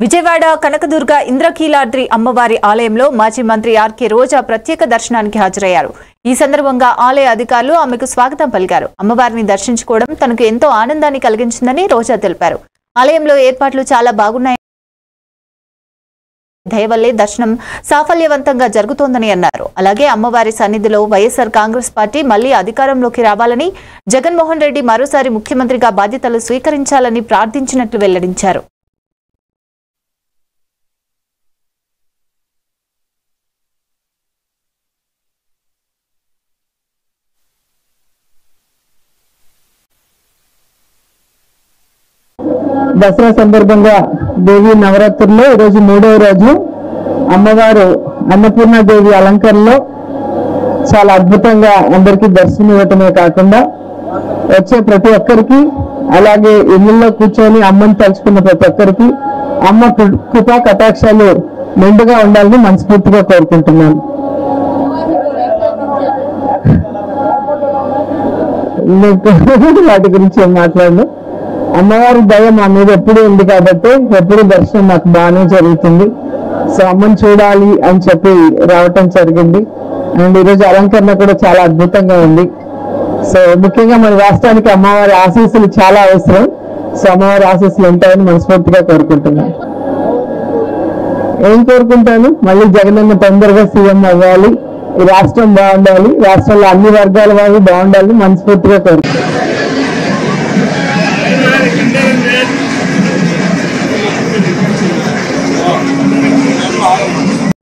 విజయవాడ కనకదుర్గ ఇంద్రకీలాద్రి అమ్మవారి ఆలయంలో మాజీ మంత్రి ఆర్కే రోజా ప్రత్యేక దర్శనానికి హాజరయ్యారు. ఈ సందర్భంగా ఆలయ అధికారులు ఆమెకు స్వాగతం పలికారు. అమ్మవారిని దర్శించుకోవడం తనకు ఎంతో ఆనందాన్ని కలిగించిందని రోజా తెలిపారు. ఆలయంలో ఏర్పాట్లు చాలా బాగున్నాయని, దయవల్లే దర్శనం సాఫల్యవంతంగా జరుగుతోందని అన్నారు. అలాగే అమ్మవారి సన్నిధిలో వైఎస్ఆర్ కాంగ్రెస్ పార్టీ మళ్లీ అధికారంలోకి రావాలని, జగన్మోహన్ రెడ్డి మరోసారి ముఖ్యమంత్రిగా బాధ్యతలు స్వీకరించాలని ప్రార్థించినట్లు వెల్లడించారు. దసరా సందర్భంగా దేవి నవరాత్రుల్లో ఈరోజు 3వ రోజు అమ్మవారు అన్నపూర్ణాదేవి అలంకరణలో చాలా అద్భుతంగా అందరికీ దర్శనం ఇవ్వటమే కాకుండా వచ్చే ప్రతి ఒక్కరికి, అలాగే ఇళ్లలో కూర్చొని అమ్మని తలుచుకున్న ప్రతి ఒక్కరికి అమ్మ కృపా కటాక్షాలు మెండుగా ఉండాలని మనస్ఫూర్తిగా కోరుకుంటున్నాను. వాటి గురించి ఏం మాట్లాడను. అమ్మవారి దయ మా మీద ఎప్పుడు ఉంది కాబట్టి ఎప్పుడు దర్శనం నాకు బాగానే జరుగుతుంది. సో అమ్మని చూడాలి అని చెప్పి రావటం జరిగింది. అండ్ ఈరోజు అలంకరణ కూడా చాలా అద్భుతంగా ఉంది. సో ముఖ్యంగా మన రాష్ట్రానికి అమ్మవారి ఆశీస్సులు చాలా అవసరం. సో అమ్మవారి ఆశీస్సులు ఉంటాయని మనస్ఫూర్తిగా కోరుకుంటున్నాను. ఏం కోరుకుంటాను, మళ్ళీ జగనన్న తొందరగా సీఎం అవ్వాలి, ఈ రాష్ట్రం బాగుండాలి, రాష్ట్రంలో అన్ని వర్గాల వాళ్ళు బాగుండాలని మనస్ఫూర్తిగా కోరుకుంటాను.